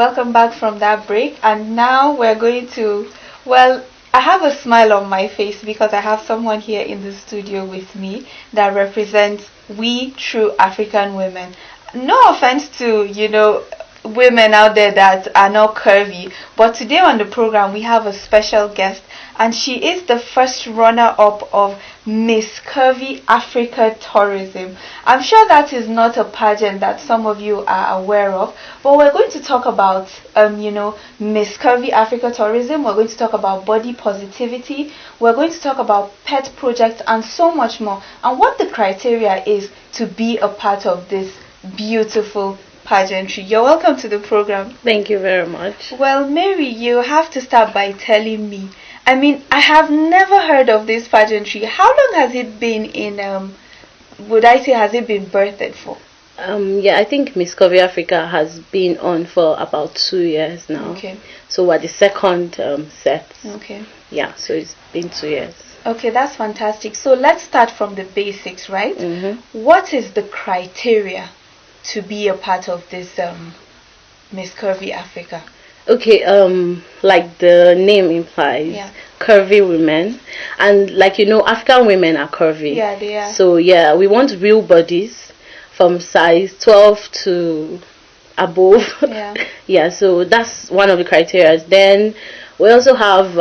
Welcome back from that break. And now we're going to, well, I have a smile on my face because I have someone here in the studio with me that represents we true African women. No offense to, women out there that are not curvy, but today on the program we have a special guest, and she is the first runner-up of Miss Curvy Africa Tourism. I'm sure that is not a pageant that some of you are aware of, but we're going to talk about Miss Curvy Africa Tourism. We're going to talk about body positivity. We're going to talk about pet projects and so much more, and what the criteria is to be a part of this beautiful pageantry. You're welcome to the program. Thank you very much. Well, Mary, you have to start by telling me. I mean, I have never heard of this pageantry. How long has it been has it been birthed for? I think Miss Curvy Africa has been on for about 2 years now. Okay. So we're the second set. Okay. Yeah, so it's been 2 years. Okay, that's fantastic. So let's start from the basics, right? Mm-hmm. What is the criteria to be a part of this Miss Curvy Africa? Okay, like the name implies, curvy women, and African women are curvy. Yeah, they are. So we want real bodies from size 12 to above. Yeah. So that's one of the criteria. Then we also have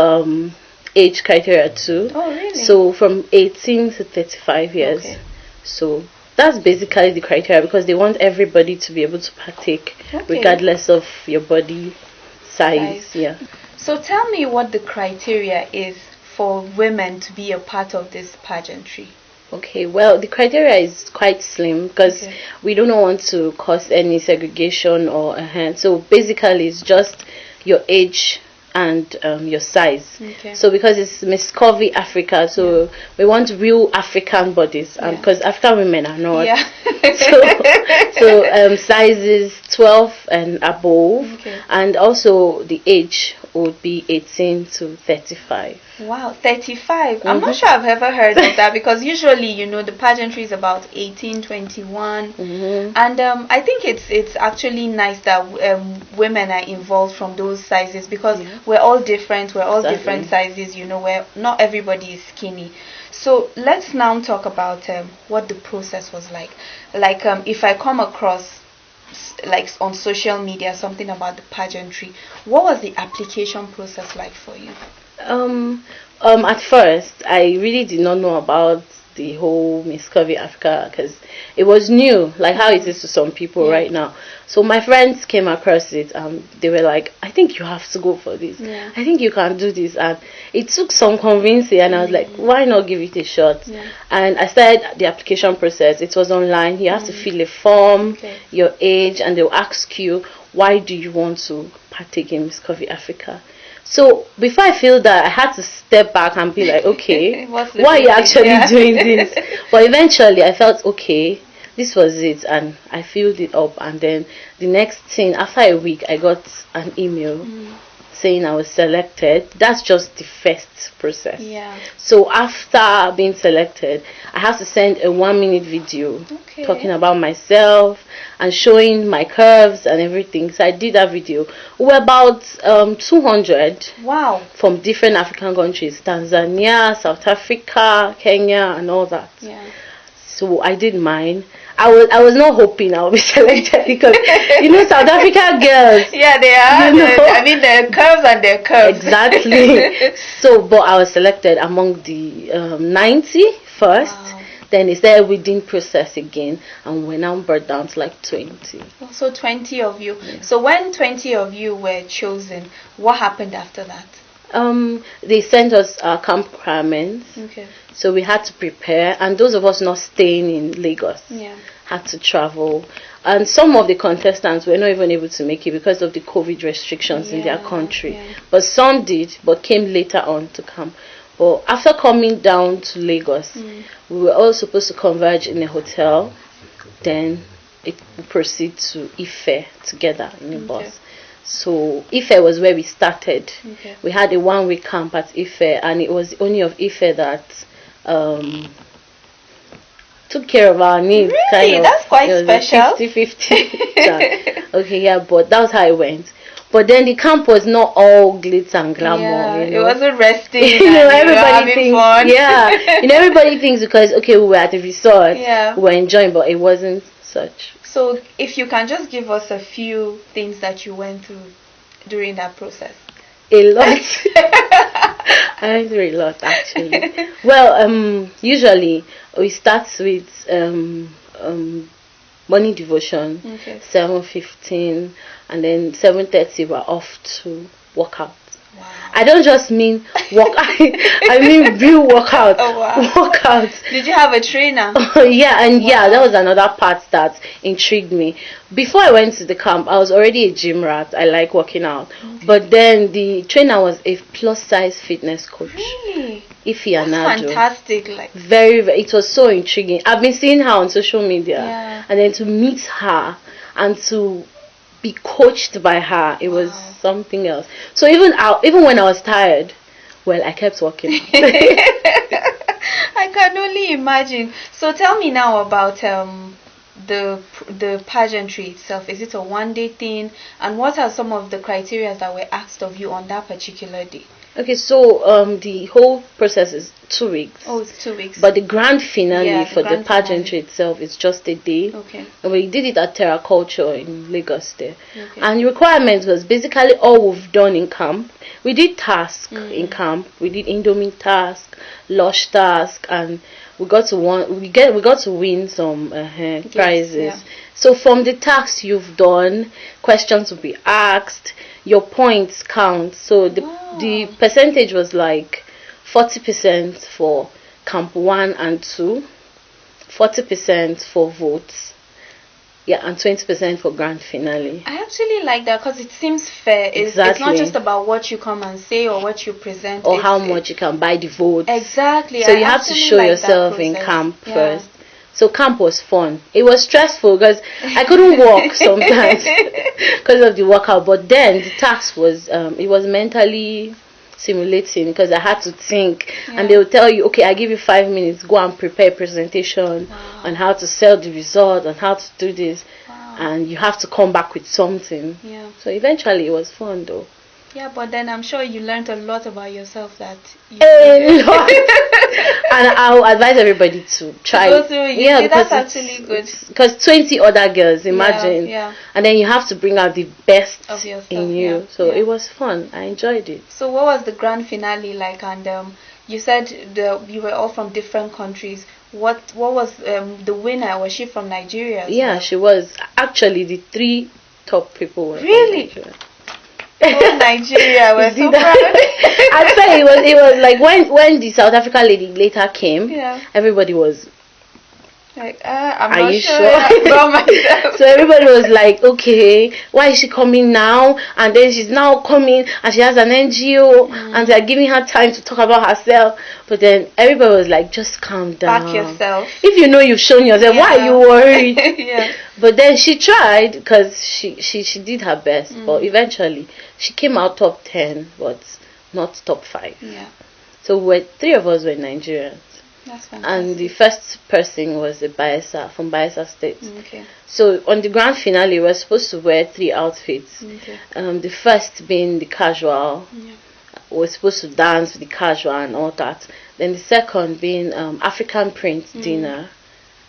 age criteria too. Oh, really? So from 18 to 35 years. Okay. So that's basically the criteria, because they want everybody to be able to partake, regardless of your body size. Yeah. So tell me what the criteria is for women to be a part of this pageantry. Okay, well, the criteria is quite slim because we don't want to cause any segregation or so basically it's just your age and your size. Okay. So because it's Miss Curvy Africa, so we want real African bodies, because African women are not. Yeah. so sizes 12 and above, and also the age would be 18 to 35. Wow, 35. I'm not sure I've ever heard of that, because usually, the pageantry is about 18, 21. Mm-hmm. And I think it's actually nice that women are involved from those sizes, because we're all different. We're all different sizes, where not everybody is skinny. So let's now talk about what the process was like. Like if I come across on social media something about the pageantry, what was the application process like for you? At first I really did not know about the whole Miss Curvy Africa, because it was new, like how it is to some people right now. So my friends came across it, and they were like, I think you have to go for this. I think you can do this. And it took some convincing, and I was like, why not give it a shot? And I started the application process. It was online. You have to fill a form, your age, and they'll ask you, why do you want to partake in Miss Curvy Africa? So before I feel that, I had to step back and be like, okay, why are you actually doing this? But eventually I felt, okay, this was it, and I filled it up. And then the next thing, after a week, I got an email saying I was selected. That's just the first process. So after being selected, I have to send a 1-minute video talking about myself and showing my curves and everything. So I did that video. We were about 200 from different African countries, Tanzania, South Africa, Kenya, and all that. So I did mine. I was not hoping I would be selected, because South African girls. Yeah, they are. I mean, they're curves and they're curves. Exactly. So, but I was selected among the 90 first. Then they started weeding process again, and we're now brought down to like 20. So 20 of you. So when 20 of you were chosen, what happened after that? They sent us our camp requirements. So we had to prepare, and those of us not staying in Lagos had to travel. And some of the contestants were not even able to make it because of the COVID restrictions in their country. But some did, but came later on to camp. But after coming down to Lagos, we were all supposed to converge in a hotel. Then it would proceed to Ife together in a bus. So Ife was where we started. We had a 1-week camp at Ife, and it was only of Ife that took care of our needs. Really? That's quite special. 50-50. Okay, but that was how it went. But then the camp was not all glitz and glamour. Yeah, You know? it wasn't resting. Everybody thinks, fun. everybody thinks because okay, we were at the resort, yeah, we were enjoying, but it wasn't such. So, if you can just give us a few things that you went through during that process. A lot. I went through a lot actually. Well, usually we start with morning devotion, 7:15, and then 7:30 we're off to work out. Wow. I don't just mean work. I mean real workout. Oh, wow. Workout. Did you have a trainer? Yeah, and that was another part that intrigued me. Before I went to the camp, I was already a gym rat. I like working out, but then the trainer was a plus size fitness coach. Really? Ify That's Anado. fantastic. Like very, very. It was so intriguing. I've been seeing her on social media, and then to meet her and to be coached by her, it was something else. So even when I was tired, well, I kept working. I can only imagine. So tell me now about the pageantry itself. Is it a one-day thing, and what are some of the criteria that were asked of you on that particular day? Okay, so the whole process is 2 weeks. Oh, it's 2 weeks. But the grand finale for the pageantry finale itself is just a day. Okay. And we did it at Terra Culture in Lagos there. Okay. And the requirement was basically all we've done in camp. We did task in camp. We did Indomie task, Lush task, and we got to win some prizes. Yeah. So from the tasks you've done, questions will be asked, your points count. So the percentage was like 40% for camp 1 and 2, 40% for votes, and 20% for grand finale. I actually like that because it seems fair. It's not just about what you come and say or what you present, or how much you can buy the votes. Exactly. So you have to show yourself in camp first. So camp was fun. It was stressful because I couldn't walk sometimes because of the workout. But then the task was it was mentally stimulating because I had to think, and they would tell you, okay, I give you 5 minutes, go and prepare a presentation on how to sell the result and how to do this, and you have to come back with something. Yeah. So eventually it was fun though. Yeah, but then I'm sure you learned a lot about yourself that you a lot. And I'll advise everybody to try it. Yeah, that's actually good. Because 20 other girls, imagine. Yeah. And then you have to bring out the best of yourself, in you. So it was fun. I enjoyed it. So what was the grand finale like? And you said you were all from different countries. What was the winner? Was she from Nigeria? Yeah, she was. Actually, the 3 top people were really from Nigeria. Oh, Nigeria, we're so proud. I'd say it was like when the South African lady later came, everybody was like, I'm are not you sure about myself. So everybody was like, okay, why is she coming now? And then she's now coming and she has an NGO and they're giving her time to talk about herself. But then everybody was like, just calm down. Back yourself. If you know you've shown yourself, why are you worried? Yeah. But then she tried because she did her best. But eventually she came out top 10, but not top 5. Yeah. So 3 of us were Nigerians. That's fantastic. And the first person was a Bayelsa, from Bayelsa State. Okay. So on the grand finale, we were supposed to wear 3 outfits. Okay. The first being the casual. Yeah. We were supposed to dance with the casual and all that. Then the second being African print dinner.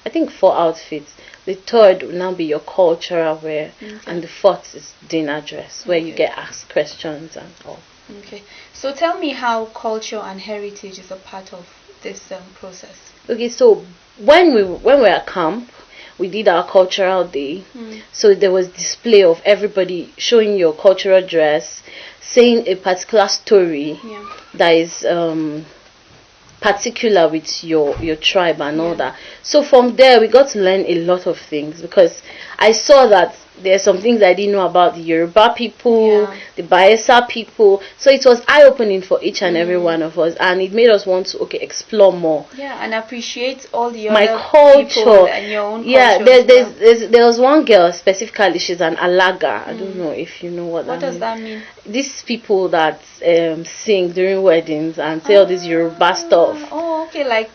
I think 4 outfits. The third will now be your cultural wear. Okay. And the fourth is dinner dress, where you get asked questions and all. Okay. So tell me how culture and heritage is a part of this process. Okay, so when we were at camp, we did our cultural day. So there was display of everybody showing your cultural dress, saying a particular story that is particular with your tribe and all that. So from there we got to learn a lot of things because I saw that there are some things I didn't know about the Yoruba people, the Bayelsa people. So it was eye-opening for each and every one of us, and it made us want to explore more. Yeah, and appreciate all the my other culture people and your own culture. Yeah, there was one girl specifically. She's an Alaga. I don't know if you know what that means. What does that mean? These people that sing during weddings and say all this Yoruba stuff. Oh, okay, like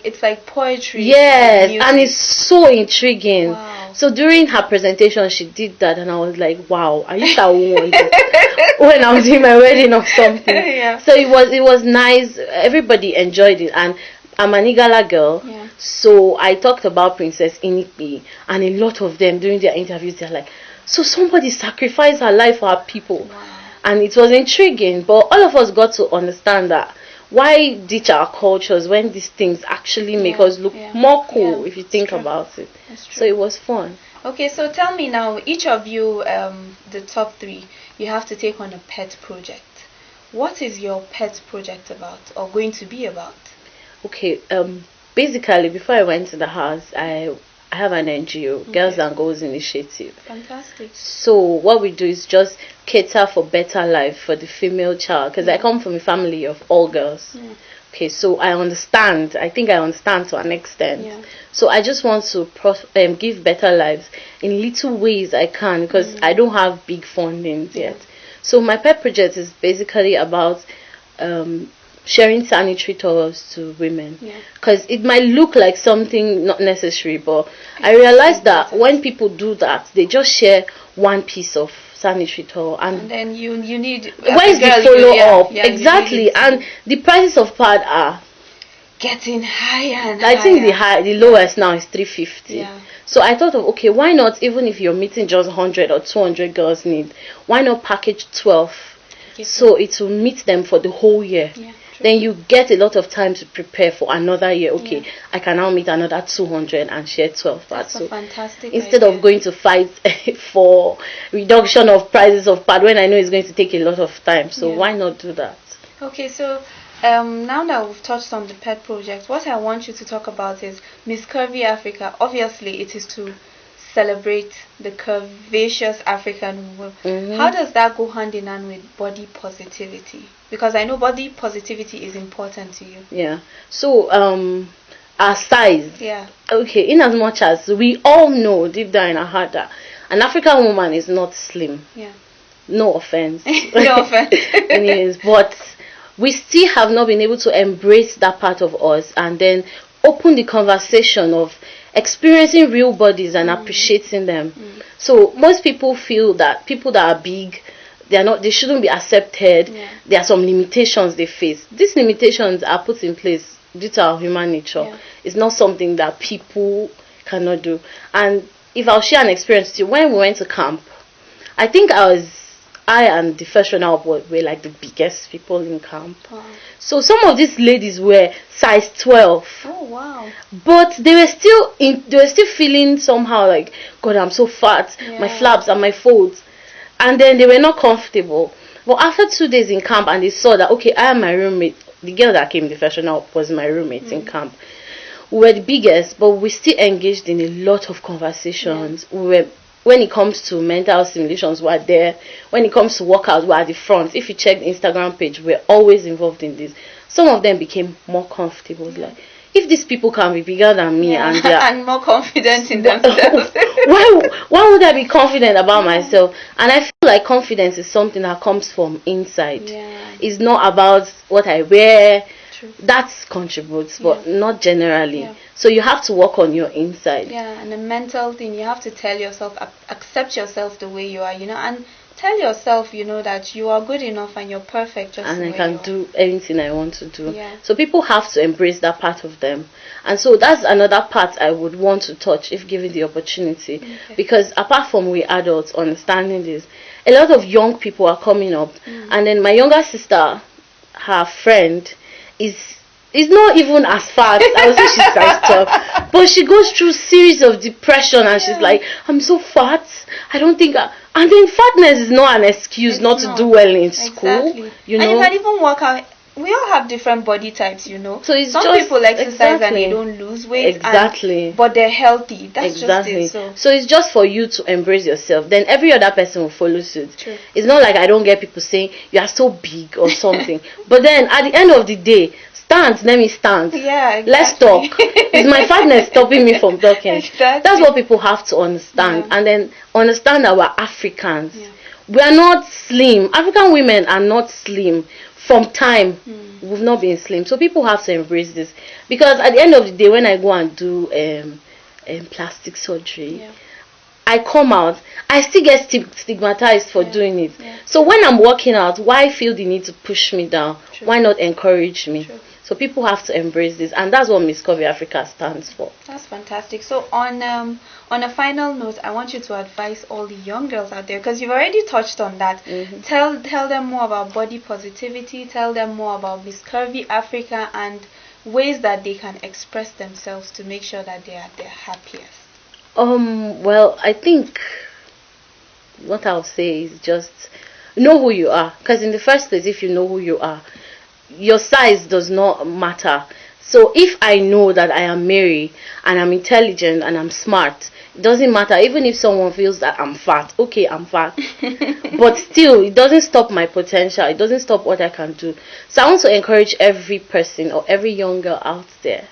it's like poetry. Yes, and it's so intriguing. Wow. So during her presentation, she did that, and I was like, "Wow, I used that one." when I'm doing my wedding or something. Yeah. So it was nice. Everybody enjoyed it, and I'm an Igala girl. Yeah. So I talked about Princess Inikpi, and a lot of them during their interviews they're like, so somebody sacrificed her life for her people. Wow. And it was intriguing, but all of us got to understand that why ditch our cultures when these things actually make us look more cool if you think about it. So it was fun. Okay, so tell me now, each of you, the top three, you have to take on a pet project. What is your pet project about, or going to be about? Okay, basically before I went to the house, I have an NGO, Girls and Goals Initiative. Fantastic. So what we do is just cater for better life for the female child, because I come from a family of all girls. Okay, so I understand. I think I understand to an extent. So I just want to give better lives in little ways I can, because I don't have big fundings yet. So my pet project is basically about sharing sanitary towels to women, because it might look like something not necessary, but I realized that when people do that, they just share one piece of sanitary towel, and then you need where's the follow up? Exactly. And the prices of pad are getting higher and I think the lowest now is 350. So I thought of, okay, why not, even if you're meeting just 100 or 200 girls need, why not package 12 so it will meet them for the whole year? Then you get a lot of time to prepare for another year. Okay, I can now meet another 200 and share 12 pads. So fantastic instead of going to fight for reduction of prices of pad when I know it's going to take a lot of time, so why not do that? Okay, so now that we've touched on the pet project, what I want you to talk about is Miss Curvy Africa. Obviously, it is to celebrate the curvaceous African woman. How does that go hand in hand with body positivity? Because I know body positivity is important to you. So our size. Okay, in as much as we all know deep down in our heart that an African woman is not slim. No offense. No offense. Anyways, but we still have not been able to embrace that part of us and then open the conversation of experiencing real bodies and appreciating them. So most people feel that people that are big, they shouldn't be accepted. There are some limitations they face. These limitations are put in place due to our human nature. It's not something that people cannot do. And if I'll share an experience with you, when we went to camp, I think I and the first runner up were like the biggest people in camp. So some of these ladies were size 12. Oh wow! But they were still feeling somehow like, God, I'm so fat. My flaps and my folds, and then they were not comfortable. But after 2 days in camp, and they saw that, okay, I am my roommate. The girl that came the first runner up was my roommate in camp. We were the biggest, but we still engaged in a lot of conversations. When it comes to mental stimulations, we're there. When it comes to workouts, we're at the front. If you check the Instagram page, we're always involved in this. Some of them became more comfortable. Like, if these people can be bigger than me and they are and more confident in themselves, why would I be confident about myself? And I feel like confidence is something that comes from inside. It's not about what I wear. That contributes, but not generally. So you have to work on your inside. And the mental thing, you have to tell yourself, accept yourself the way you are, and tell yourself, that you are good enough and you're perfect just and the I way can you are. do anything I want to do. So people have to embrace that part of them. And so that's another part I would want to touch if given the opportunity. Because apart from we adults understanding this, a lot of young people are coming up. And then my younger sister, her friend, is not even as fat. I would say she's size 12, but she goes through series of depression, and she's like, I'm so fat. I don't think. And then fatness is not an excuse not to do well in school. And you can even work out. We all have different body types, So it's some people exercise and they don't lose weight. But they're healthy. That's just it. So it's just for you to embrace yourself. Then every other person will follow suit. It's not like I don't get people saying you are so big or something. But then at the end of the day, let me stand. Let's talk. Is my fatness stopping me from talking? That's what people have to understand. And then understand that we're Africans. We are not slim. African women are not slim. From time, we've not been slim. So people have to embrace this. Because at the end of the day, when I go and do plastic surgery, I come out, I still get stigmatized for doing it. So when I'm working out, why feel the need to push me down? True. Why not encourage me? True. So people have to embrace this, and that's what Miss Curvy Africa stands for. That's fantastic. So on a final note, I want you to advise all the young girls out there, because you've already touched on that. Tell them more about body positivity. Tell them more about Miss Curvy Africa and ways that they can express themselves to make sure that they are their happiest. Well, I think what I'll say is just know who you are, because in the first place, if you know who you are, your size does not matter. So if I know that I am Mary and I'm intelligent and I'm smart, it doesn't matter. Even if someone feels that I'm fat, okay, I'm fat, but still it doesn't stop my potential. It doesn't stop what I can do. So I want to encourage every person or every young girl out there,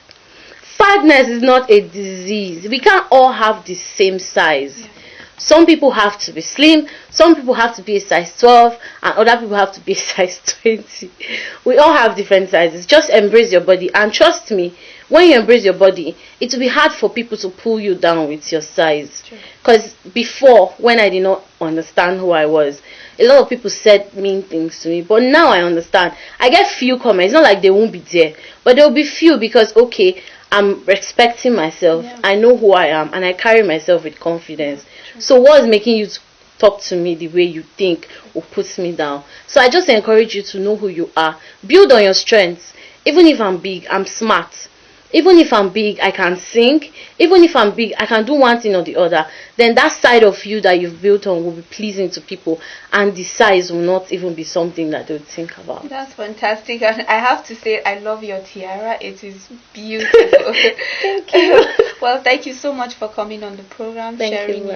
fatness is not a disease. We can't all have the same size. Some people have to be slim, some people have to be a size 12, and other people have to be a size 20. We all have different sizes. Just embrace your body, and trust me, when you embrace your body, it will be hard for people to pull you down with your size. Because before, when I did not understand who I was, a lot of people said mean things to me, but now I understand. I get few comments, not like they won't be there, but there will be few, because okay, I'm respecting myself, I know who I am, and I carry myself with confidence. So what is making you talk to me the way you think or puts me down? So I just encourage you to know who you are. Build on your strengths. Even if I'm big, I'm smart. Even if I'm big, I can sing. Even if I'm big, I can do one thing or the other. Then that side of you that you've built on will be pleasing to people, and the size will not even be something that they would think about. That's fantastic. And I have to say, I love your tiara. It is beautiful. Thank you. Well, thank you so much for coming on the program, sharing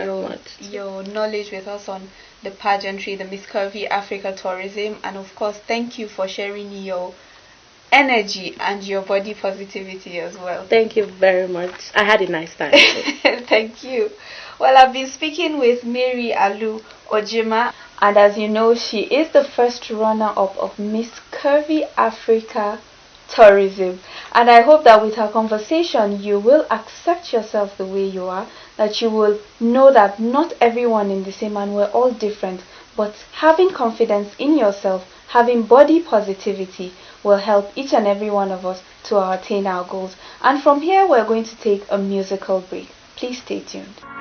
your knowledge with us on the pageantry, the Miss Curvy Africa tourism, and of course, thank you for sharing your energy and your body positivity as well. Thank you very much. I had a nice time. Thank you. Well, I've been speaking with Mary Alu Ojima, and as you know, she is the first runner-up of Miss Curvy Africa tourism, and I hope that with our conversation you will accept yourself the way you are, that you will know that not everyone is the same and we're all different, but having confidence in yourself, having body positivity will help each and every one of us to attain our goals. And from here we're going to take a musical break. Please stay tuned.